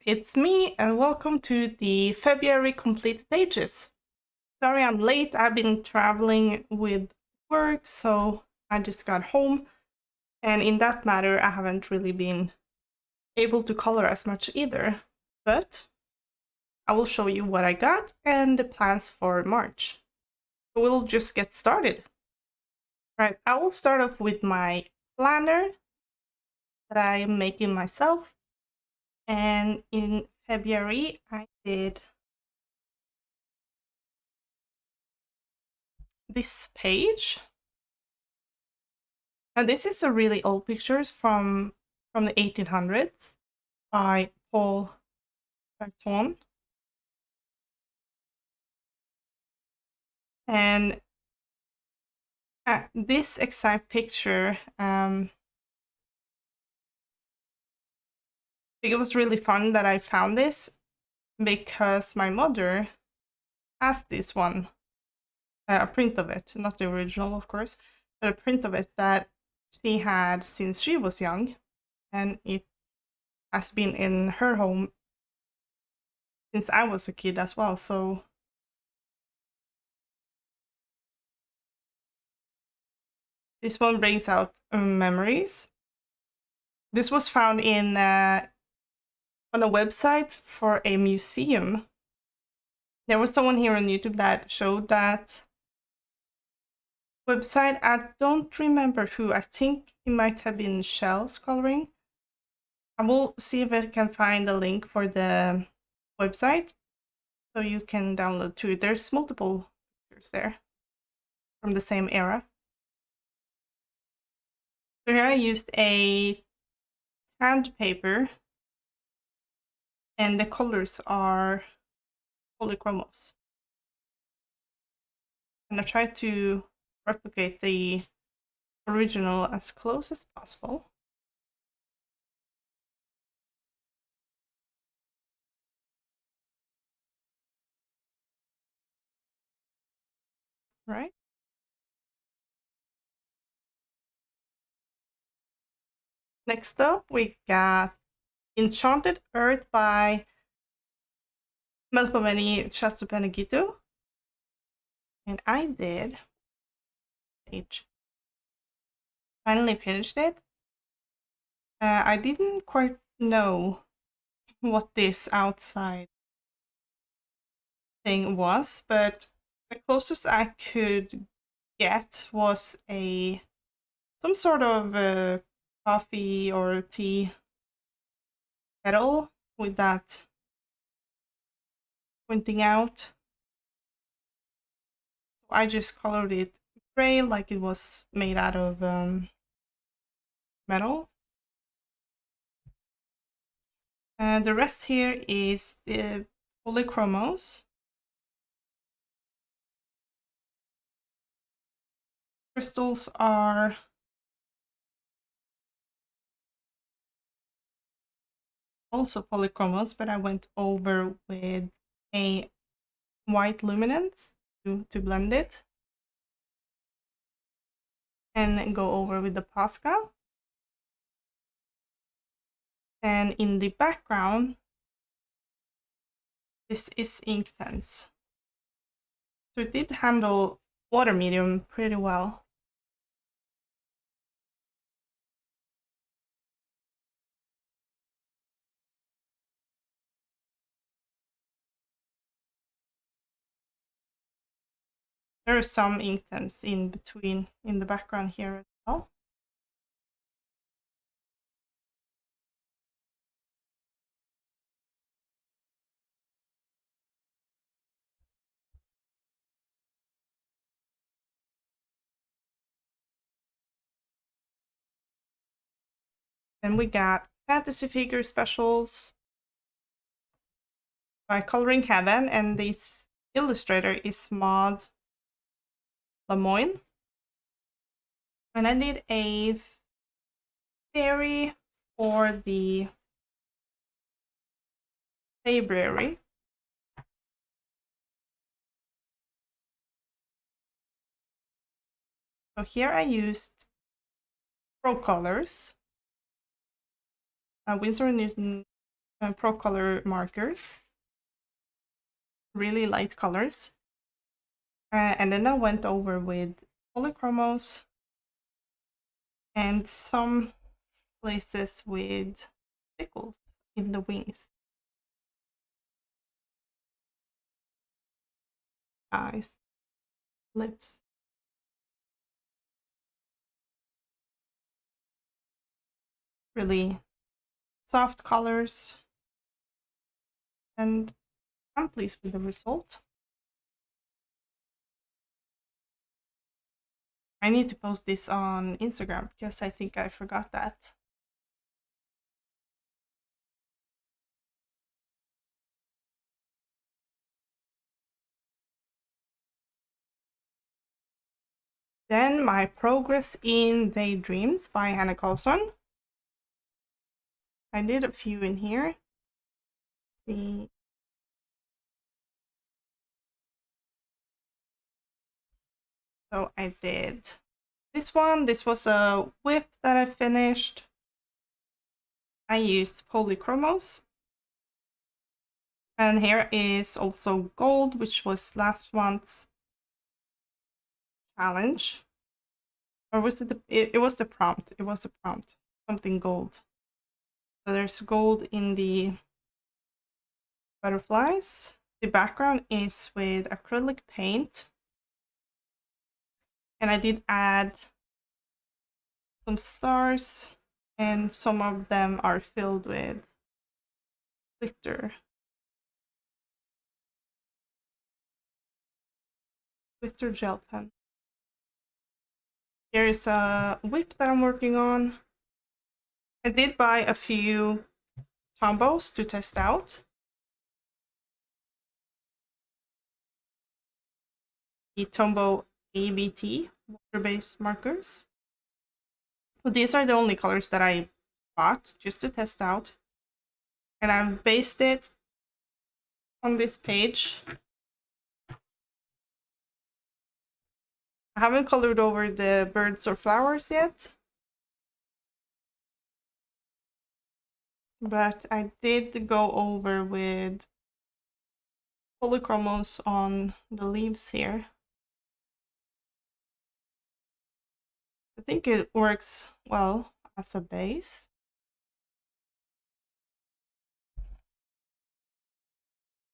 it's me, and welcome to the February completed pages. Sorry I'm late, I've been traveling with work, so I just got home, and in that matter, I haven't really been able to color as much either, but I will show you what I got and the plans for March. So we'll just get started. Right, I will start off with my planner that I am making myself, and in February I did this page. And this is a really old pictures from the 1800s by Paul Berthon. And this exact picture, I think it was really fun that I found this because my mother has this one, a print of it, not the original, of course, but a print of it that she had since she was young, and it has been in her home since I was a kid as well. So this one brings out memories. This was found in on a website for a museum. There was someone here on YouTube that showed that website. I don't remember who. I think it might have been Shell's Coloring. I will see if I can find a link for the website so you can download too. There's multiple pictures there from the same era. So here I used a tanned paper, and the colors are polychromos. And I tried to replicate the original as close as possible. Right? Next up, we got Enchanted Earth by Melpomene Chastupanagito. And I did page. Finally finished it. I didn't quite know what this outside thing was, but the closest I could get was some sort of coffee or tea kettle with that pointing out. I just colored it gray like it was made out of metal. And the rest here is the polychromos. Crystals are also polychromos, but I went over with a white luminance to blend it. And go over with the Pascal. And in the background, this is Inktense. So it did handle water medium pretty well. There are some Inktense in between in the background here as well. Then we got Fantasy Figure Specials by Coloring Heaven, and this illustrator is Maud Lemoyne. And I did a fairy for the library. So here I used Pro Colors, Winsor & Newton Pro Color markers, really light colors. And then I went over with polychromos and some places with stickles in the wings, eyes, lips. Really soft colors, and I'm pleased with the result. I need to post this on Instagram because I think I forgot that. Then my progress in Daydreams by Hannah Carlson. I did a few in here. See. So I did this one. This was a whip that I finished. I used polychromos. And here is also gold, which was last month's challenge. Or was it it was the prompt. It was the prompt. Something gold. So there's gold in the butterflies. The background is with acrylic paint. And I did add some stars, and some of them are filled with glitter. Glitter gel pen. Here is a whip that I'm working on. I did buy a few Tombos to test out. The Tombow ABT water-based markers. So these are the only colors that I bought just to test out. And I've based it on this page. I haven't colored over the birds or flowers yet. But I did go over with polychromos on the leaves here. I think it works well as a base.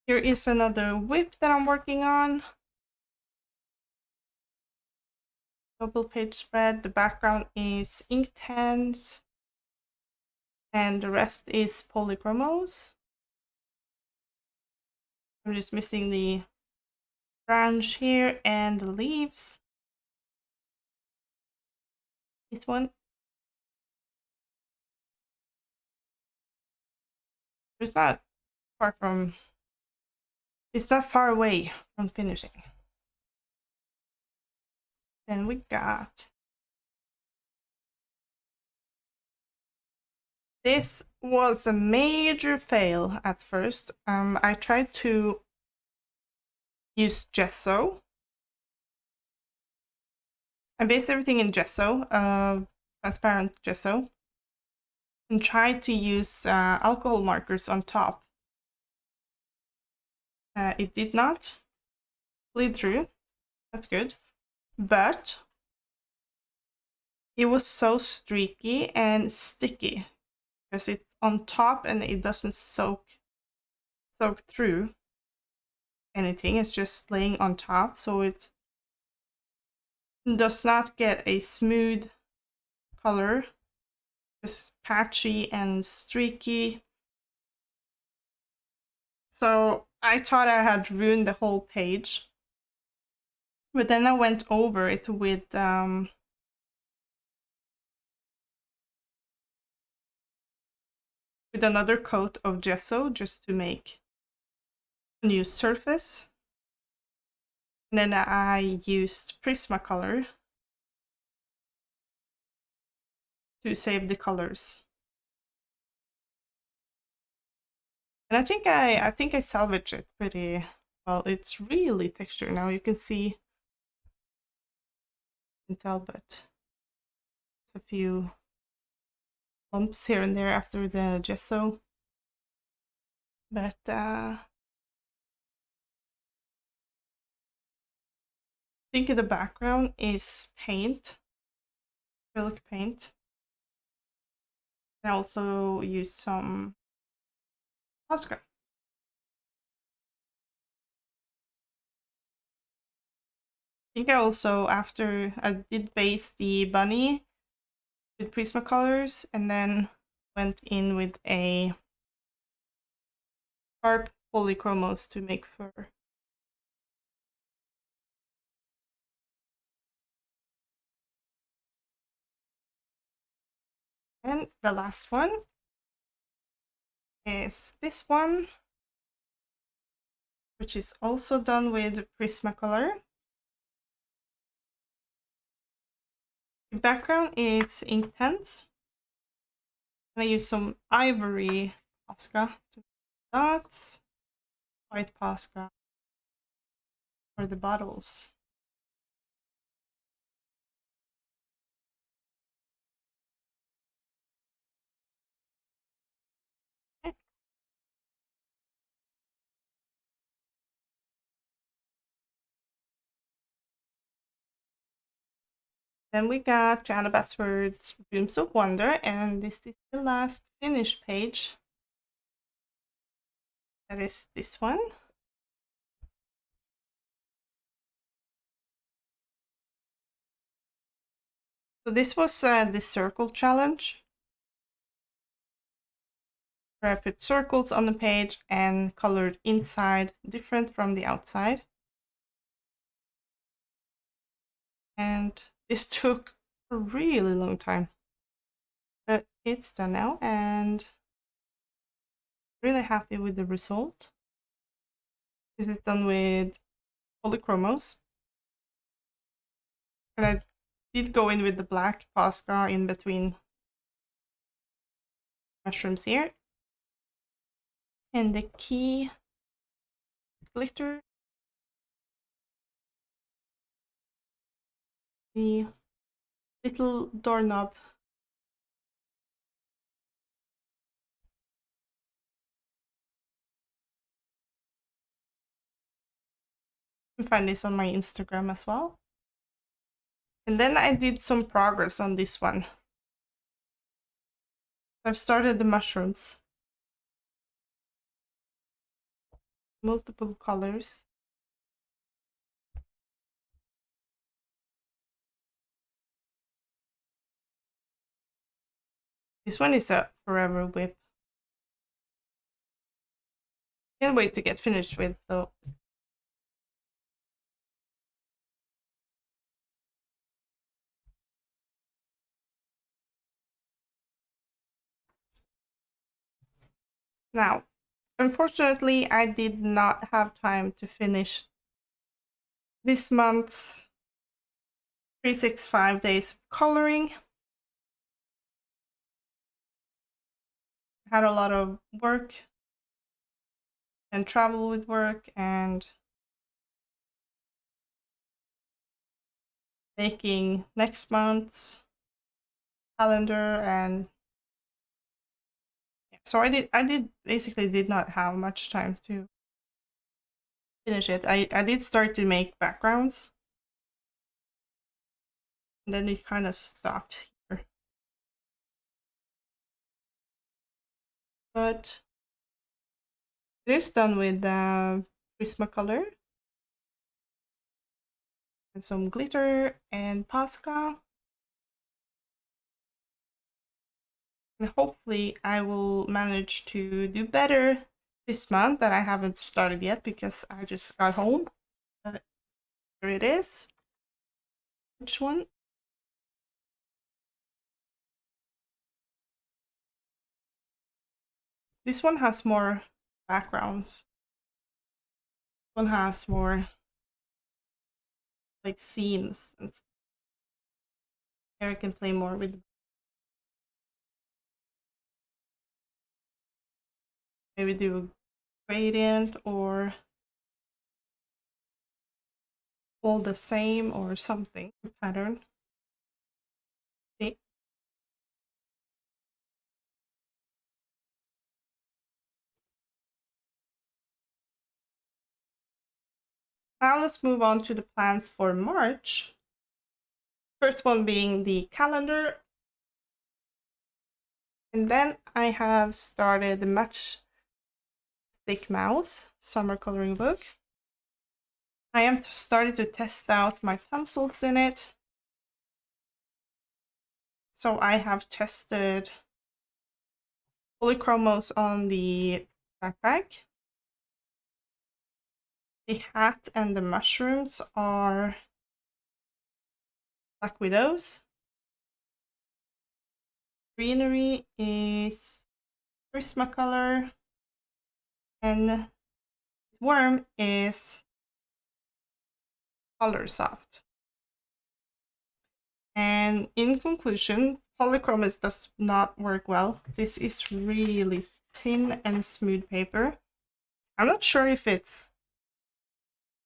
Here is another whip that I'm working on. Double page spread. The background is Inktense, and the rest is polychromos. I'm just missing the branch here and the leaves. This one. It's not far from. It's not far away from finishing. Then we got. This was a major fail at first. I tried to use gesso. I based everything in gesso, transparent gesso, and tried to use alcohol markers on top. It did not bleed through. That's good. But it was so streaky and sticky because it's on top and it doesn't soak through anything. It's just laying on top, so it does not get a smooth color, just patchy and streaky. So I thought I had ruined the whole page, but then I went over it with another coat of gesso just to make a new surface. And then I used Prismacolor to save the colors. And I think I salvaged it pretty well. It's really textured now. You can see, you can tell, but it's a few bumps here and there after the gesso. But I think the background is paint, acrylic paint. I also use some Posca. I think I also, after I did base the bunny with Prismacolors and then went in with a sharp polychromos to make fur. And the last one is this one, which is also done with Prismacolor. The background is Inktense. And I use some ivory Posca to dots, white Posca for the bottles. Okay. Then we got Joanna Basford's Blooms of Wonder, and this is the last finished page. That is this one. So this was the circle challenge, where I put circles on the page and colored inside different from the outside. And this took a really long time. But it's done now, and really happy with the result. This is done with polychromos. And I did go in with the black Posca in between mushrooms here. And the key glitter. The little doorknob. You can find this on my Instagram as well. And then I did some progress on this one. I've started the mushrooms. Multiple colors. This one is a forever whip. Can't wait to get finished with though. Now, unfortunately, I did not have time to finish this month's 365 days of coloring. I had a lot of work and travel with work and making next month's calendar, and so I did basically did not have much time to finish it. I did start to make backgrounds, and then it kind of stopped here. But it is done with Prismacolor and some glitter and Posca. And hopefully I will manage to do better this month, that I haven't started yet because I just got home. But here it is. Which one? This one has more backgrounds. One has more like scenes, and here I can play more with, maybe do a gradient or all the same or something pattern. See? Now let's move on to the plans for March. First one being the calendar. And then I have started the Matchstick Mouse summer coloring book. I am starting to test out my pencils in it. So I have tested polychromos on the backpack. The hat and the mushrooms are Black Widows. Greenery is Prismacolor. And this worm is Color Soft. And in conclusion, polychromos does not work well. This is really thin and smooth paper. I'm not sure if it's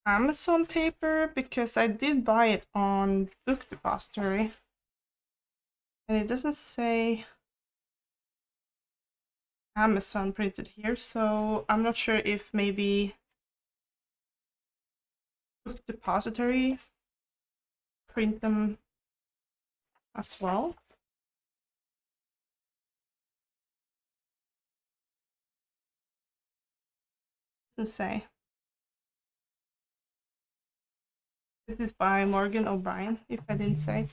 Amazon paper because I did buy it on Book Depository. And it doesn't say Amazon printed here, so I'm not sure if maybe Book Depository print them as well. Doesn't say. This is by Morgan O'Brien, if I didn't say.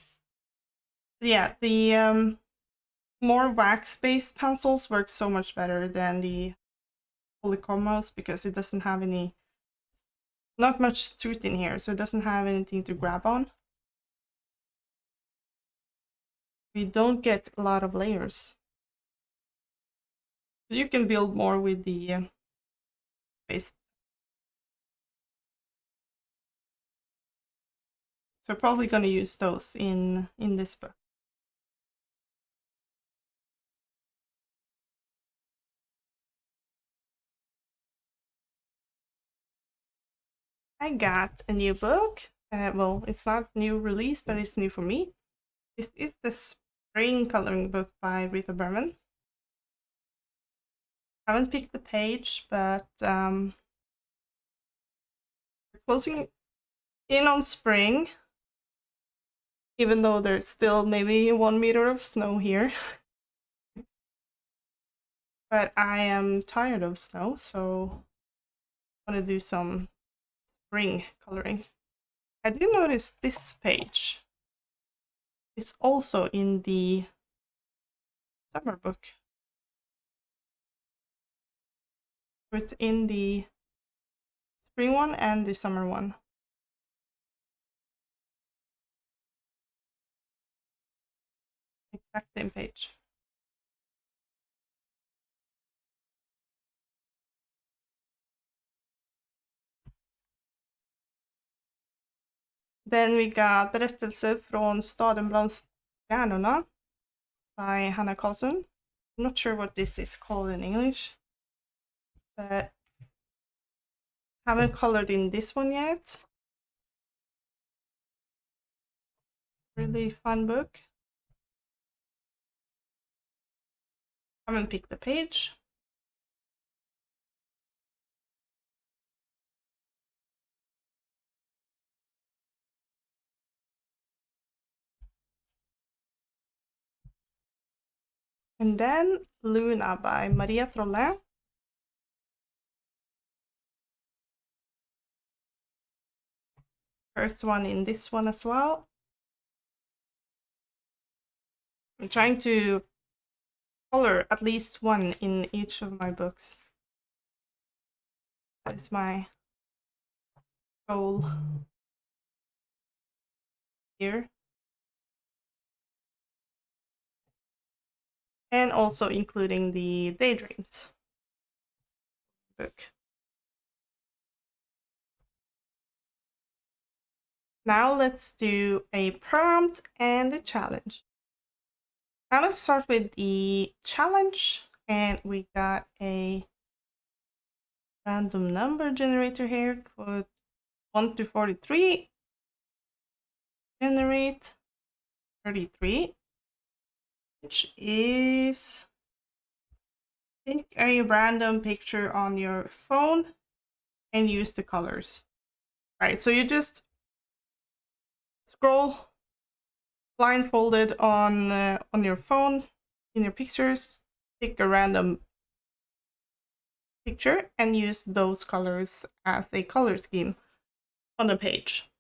But yeah, the more wax-based pencils work so much better than the polychromos because it doesn't have any, not much tooth in here, so it doesn't have anything to grab on. We don't get a lot of layers. You can build more with the base. So probably going to use those in this book. I got a new book. Well, it's not new release, but it's new for me. This is the Spring Coloring Book by Rita Berman. I haven't picked the page, but we're closing in on spring, even though there's still maybe 1 meter of snow here. But I am tired of snow, so I want to do some spring coloring. I did notice this page is also in the summer book. So it's in the spring one and the summer one. Exact same page. Then we got Berättelse från staden bland stjärnorna by Hannah Carlson. I'm not sure what this is called in English, but haven't colored in this one yet. Really fun book. Haven't picked the page. And then Luna by Maria Trolle. First one in this one as well. I'm trying to color at least one in each of my books. That is my goal here. And also including the Daydreams book. Now let's do a prompt and a challenge. Now let's start with the challenge, and we got a random number generator here for 1 to 43. Generate 33, which is pick a random picture on your phone and use the colors. Right, so you just scroll blindfolded on your phone in your pictures, pick a random picture and use those colors as a color scheme on the page.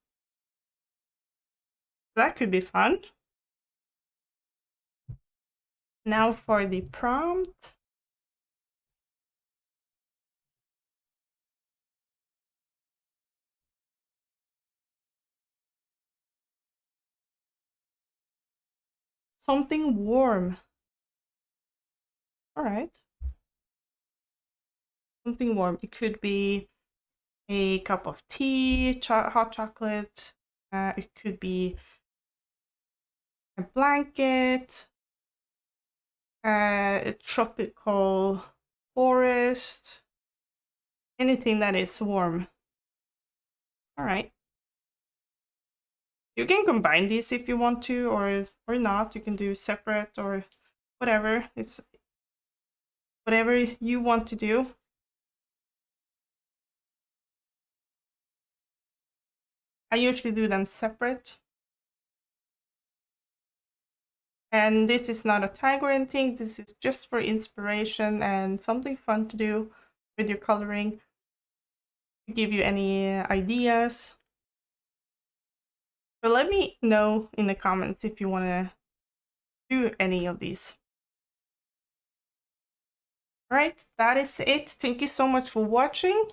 That could be fun. Now for the prompt. Something warm. All right. Something warm. It could be a cup of tea, hot chocolate. It could be a blanket, a tropical forest, anything that is warm. All right. You can combine these if you want to, or not. You can do separate or whatever. It's whatever you want to do. I usually do them separate. And this is not a tag or anything. This is just for inspiration and something fun to do with your coloring. To give you any ideas. But let me know in the comments if you want to do any of these. Alright, that is it. Thank you so much for watching.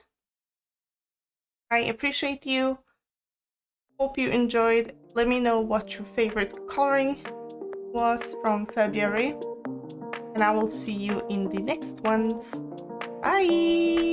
I appreciate you. Hope you enjoyed. Let me know what your favorite coloring was from February. And I will see you in the next ones. Bye!